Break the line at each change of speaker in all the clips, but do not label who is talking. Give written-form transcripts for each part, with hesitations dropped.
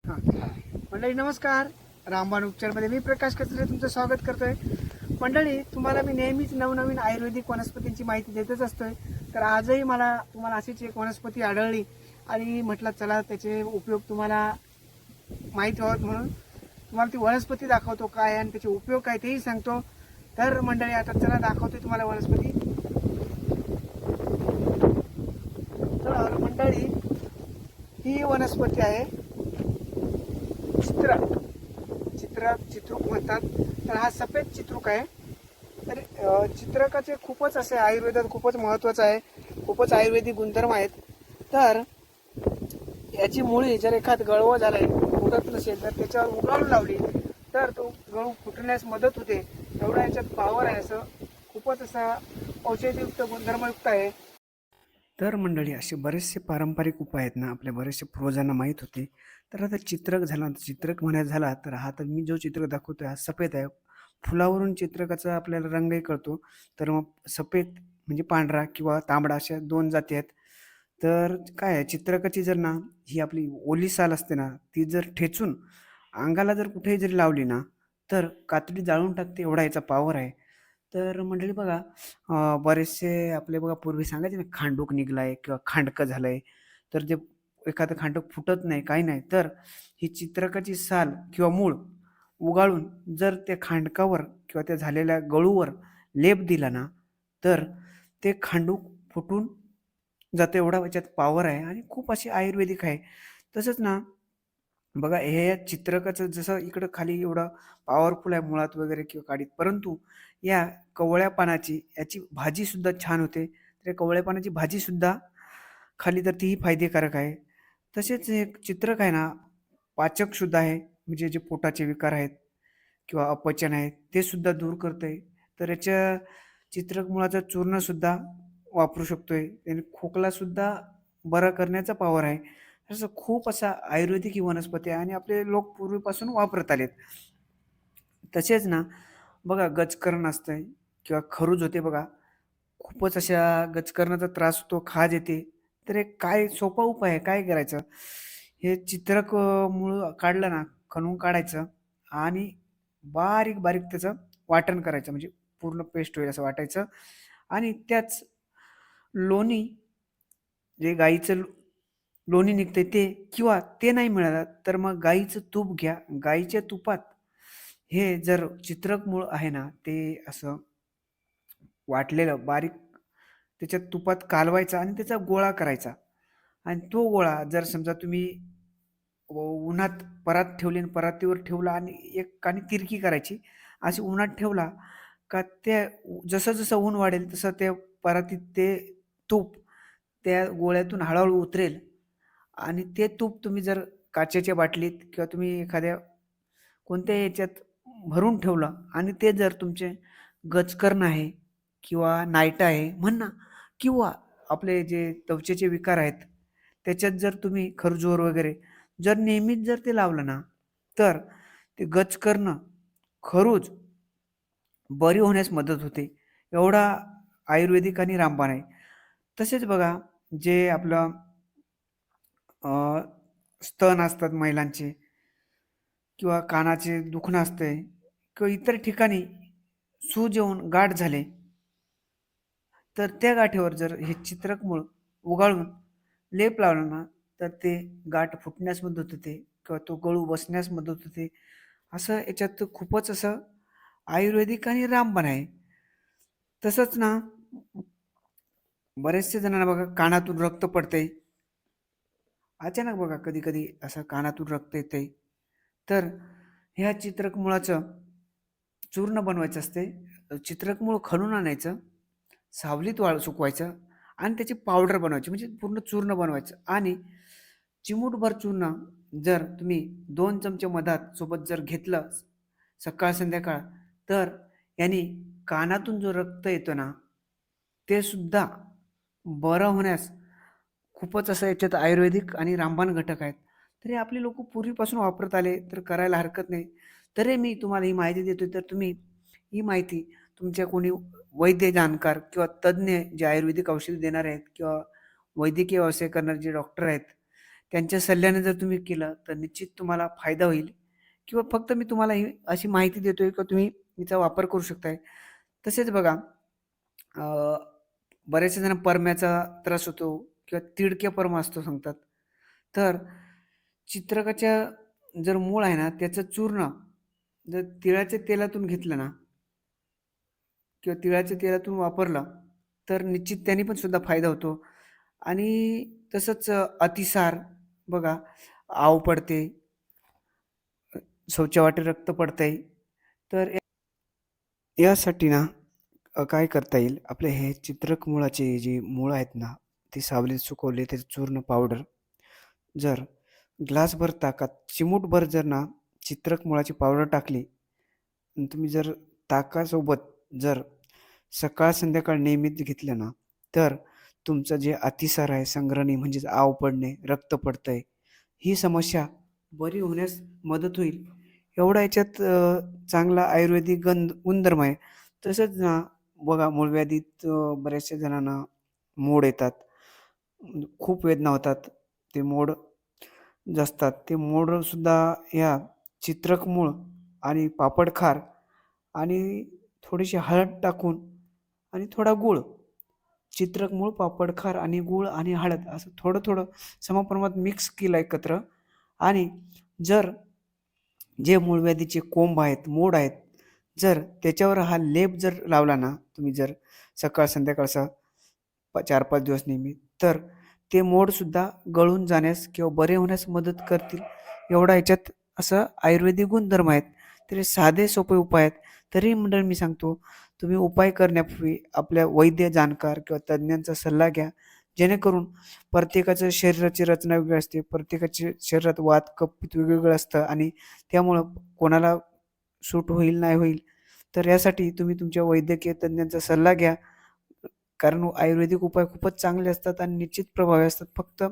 हां. मंडळी नमस्कार. रामबाण उपचारमध्ये मी प्रकाश कचरे तुमचं स्वागत करतोय. मंडळी, तुम्हाला मी नेहमीच नवनवीन आयुर्वेदिक वनस्पतींची माहिती देतच असतोय. तर आजही मला तुम्हाला अशीच एक वनस्पती आढळली आणि म्हटलं चला त्याचे उपयोग तुम्हाला माहीत व्हावेत म्हणून तुम्हाला ती वनस्पती दाखवतो काय आणि त्याचे उपयोग काय तेही सांगतो. तर मंडळी, आता चला दाखवतोय तुम्हाला वनस्पती. तर मंडळी, ही वनस्पती आहे चित्रक म्हणतात. तर हा सफेद चित्रूक आहे. तर चित्रकाचे खूपच असे आयुर्वेदात खूपच महत्त्वाचं आहे, खूपच आयुर्वेदिक गुणधर्म आहेत. तर याची मुळी जर एखाद गळवं झालंय, फुटत नसेल तर त्याच्यावर उगाळून लावली तर तो गळू फुटण्यास मदत होते. एवढा याच्यात पॉवर आहे. असं खूपच असा औषधयुक्त गुणधर्मयुक्त आहे. तर मंडळी, असे बरेचसे पारंपरिक उपाय आहेत ना, आपल्या बरेचसे पूर्वजांना माहीत होते. तर आता चित्रक म्हणायचं झाला तर हा तर मी जो चित्रक दाखवतोय हा सफेद आहे. फुलावरून चित्रकाचा आपल्याला रंगही कळतो. तर मग सफेद म्हणजे पांढरा किंवा तांबडा अशा 2 जाती आहेत. तर काय आहे, चित्रकाची जर ना ही आपली ओली साल असते ना, ती जर ठेचून अंगाला जर कुठेही जरी लावली ना, तर कातडी जाळून टाकते, एवढा याचा पॉवर आहे. तर मंडळी बघा, बरेचसे आपले बघा पूर्वी सांगायचे ना, खांडूक निघालाय किंवा खांडकं झालंय, तर ते एखादं खांडक फुटत नाही, काही नाही. तर ही चित्रकाची साल किंवा मूळ उगाळून जर त्या खांडकावर किंवा त्या झालेल्या गळूवर लेप दिला ना, तर ते खांडूक फुटून जातं, एवढा याच्यात पॉवर आहे आणि खूप अशी आयुर्वेदिक आहे. तसंच ना बघा, हे चित्रकाचं जसं इकडं खाली एवढं पॉवरफुल आहे मुळात वगैरे किंवा काडीत, परंतु या कवळ्या पानाची याची भाजीसुद्धा छान होते. तर कवळ्या पानाची भाजीसुद्धा खाल्ली तर तीही फायदेकारक आहे. तसेच हे चित्रक आहे ना, पाचकसुद्धा आहे. म्हणजे जे पोटाचे विकार आहेत किंवा अपचन आहे, ते सुद्धा दूर करतंय. तर याच्या चित्रक मुळाचं चूर्णसुद्धा वापरू शकतोय. त्याने खोकलासुद्धा बरा करण्याचा पॉवर आहे. असं खूप असा आयुर्वेदिक ही वनस्पती आहे आणि आपले लोक पूर्वीपासून वापरत आलेत. तसेच ना बघा, गजकरण असतंय किंवा खरूज होते बघा. खूपच अशा गजकरणाचा त्रास होतो, खाज येते. तर एक काय सोपा उपाय आहे, काय करायचं? हे चित्रक मूळ काढलं ना, खणून काढायचं आणि बारीक-बारीक त्याचं वाटण करायचं. म्हणजे पूर्ण पेस्ट होईल असं वाटायचं आणि त्याच लोणी, जे गाईचं लोणी निघते ते, किंवा ते नाही मिळालं तर मग गाईचं तूप घ्या. गाईच्या तुपात हे जर चित्रक मूळ आहे ना, ते असं वाटलेलं बारीक त्याच्यात तुपात कालवायचा आणि त्याचा गोळा करायचा. आणि तो गोळा जर समजा तुम्ही उन्हात परात ठेवली आणि परातीवर ठेवला आणि एक आणि तिरकी करायची. अशी उन्हात ठेवला का त्या जसं-जसं ऊन वाढेल तसं त्या परातीत ते तूप त्या गोळ्यातून हळू उतरेल आणि ते तूप तुम्ही जर काचेच्या बाटलीत किंवा तुम्ही एखाद्या कोणत्याही ह्याच्यात भरून ठेवलं आणि ते जर तुमचे गजकर्ण आहे किंवा नाईट आहे म्हण ना, किंवा आपले जे त्वचेचे विकार आहेत, त्याच्यात जर तुम्ही खरजूर वगैरे जर नेहमीच जर ते लावलं ना, तर ते गजकर्ण, खरूज बरी होण्यास मदत होते. एवढा आयुर्वेदिक आणि रामबाण आहे. तसेच बघा, जे आपलं अ, स्तन असतात महिलांचे किंवा कानाचे दुखणं असतंय किंवा इतर ठिकाणी सूज येऊन गाठ झाले, तर त्या गाठीवर जर हे चित्रक मूळ उगाळून लेप लावला ना, तर ते गाठ फुटण्यास मदत होते किंवा तो गळू बसण्यास मदत होते. असं याच्यात खूपच असं आयुर्वेदिक आणि रामबाण आहे. तसंच ना बरेचसे जणांना बघा कानातून रक्त पडतंय. अचानक बघा कधी-कधी असं कानातून रक्त येतंय. तर ह्या चित्रक मुळाचं चूर्ण बनवायचं असते. चित्रक मूळ खणून आणायचं, सावलीत सुकवायचं आणि त्याची पावडर बनवायची, म्हणजे पूर्ण चूर्ण बनवायचं आणि चिमूटभर चूर्ण जर तुम्ही 2 चमचे मधात सोबत जर घेतलं सकाळ संध्याकाळ, तर याने कानातून जो रक्त येतो ना, ते सुद्धा बरं होण्यास खूपच असं याच्यात आयुर्वेदिक आणि रामबाण घटक आहेत. तर हे आपली लोकं पूर्वीपासून वापरत आले, तर करायला हरकत नाही. तरी मी तुम्हाला ही माहिती देतोय, तर तुम्ही ही माहिती तुमच्या कोणी वैद्य जाणकार किंवा तज्ञ जे आयुर्वेदिक औषधं देणारे आहेत किंवा वैद्यकीय व्यवसाय करणारे जे डॉक्टर आहेत, त्यांच्या सल्ल्याने जर तुम्ही केलं तर निश्चित तुम्हाला फायदा होईल. किंवा फक्त मी तुम्हाला ही अशी माहिती देतोय की तुम्ही हिचा वापर करू शकताय. तसेच बघा अ, बरेचसे जण परम्याचा त्रास होतो किंवा तिडक्या परमा असतो सांगतात. तर चित्रकाच्या जर मूळ आहे ना, त्याचं चूर्ण जर तिळाच्या तेलातून घेतलं ना किंवा तिळाच्या तेलातून वापरलं, तर निश्चित त्याने पण सुद्धा फायदा होतो. आणि तसंच अतिसार बघा, आव पडते, शौचवाटे रक्त पडतंय. तर यासाठी ना काय करता येईल, आपले हे चित्रक मुळाचे जे मूळ आहेत ना, ते सावलीत सुकवले, त्याचं चूर्ण पावडर जर ग्लासभर ताकात चिमूटभर जर ना चित्रक मुळाची पावडर टाकली आणि तुम्ही जर ताकासोबत जर सकाळ संध्याकाळ नियमित घेतलं ना, तर तुमचं जे अतिसार आहे, संग्रहणी म्हणजेच आव पडणे, रक्त पडतंय, ही समस्या बरी होण्यास मदत होईल. एवढा याच्यात चांगला आयुर्वेदिक गुणधर्म आहे. तसंच ना बघा मूळव्याधीत बऱ्याचशा जणांना मोड येतात. खूप वेदना होतात. ते मोड जे असतात, ते मोडसुद्धा ह्या चित्रक मूळ आणि पापड खार आणि थोडीशी हळद टाकून आणि थोडा गूळ, चित्रक मूळ, पापड खार आणि गूळ आणि हळद असं थोडं-थोडं समप्रमाणात मिक्स केलं एकत्र. आणि जर जे मूळव्याधीचे कोंब आहेत, मोड आहेत, जर त्याच्यावर हा लेप जर लावला ना, तुम्ही जर सकाळ संध्याकाळचा 4-5 दिवस नेहमी, तर ते मोडसुद्धा गळून जाण्यास किंवा बरे होण्यास मदत करतील. एवढा याच्यात असं आयुर्वेदिक गुणधर्म आहेत. तर हे साधे सोपे उपाय आहेत. तरी मंडळी मी सांगतो, तुम्ही उपाय करण्यापूर्वी आपल्या वैद्य जाणकार किंवा तज्ञांचा सल्ला घ्या. जेणेकरून प्रत्येकाचं शरीराची रचना वेगळी असते. प्रत्येकाच्या शरीरात वात, कफ, पित्त वेगवेगळं असतं आणि त्यामुळं कोणाला सूट होईल, नाही होईल. तर यासाठी तुम्ही तुमच्या वैद्यकीय तज्ञांचा सल्ला घ्या. कारण आयुर्वेदिक उपाय खूपच चांगले असतात आणि निश्चित प्रभावी असतात. फक्त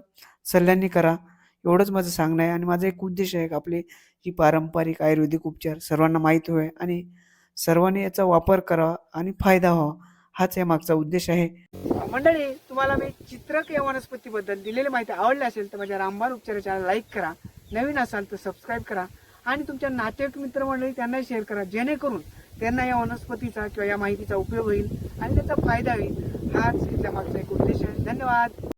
सल्ल्यांनी करा. एवढंच माझं सांगणं आहे आणि माझा एक उद्देश आहे, आपली जी पारंपरिक आयुर्वेदिक उपचार सर्वांना माहीत व्हावे आणि सर्वांनी याचा वापर करावा आणि फायदा व्हावा, हाच यामागचा उद्देश आहे. मंडळी, तुम्हाला मी चित्रक या वनस्पतीबद्दल दिलेली माहिती आवडली असेल तर माझ्या रामबाण उपचाराच्या लाईक करा. नवीन असाल तर सबस्क्राईब करा आणि तुमच्या नातेवाईक मित्रमंडळी त्यांनाही शेअर करा, जेणेकरून त्यांना या वनस्पतीचा किंवा या माहितीचा उपयोग होईल आणि त्याचा फायदा होईल. हाच याच्या मागचा एक उद्देश आहे. धन्यवाद.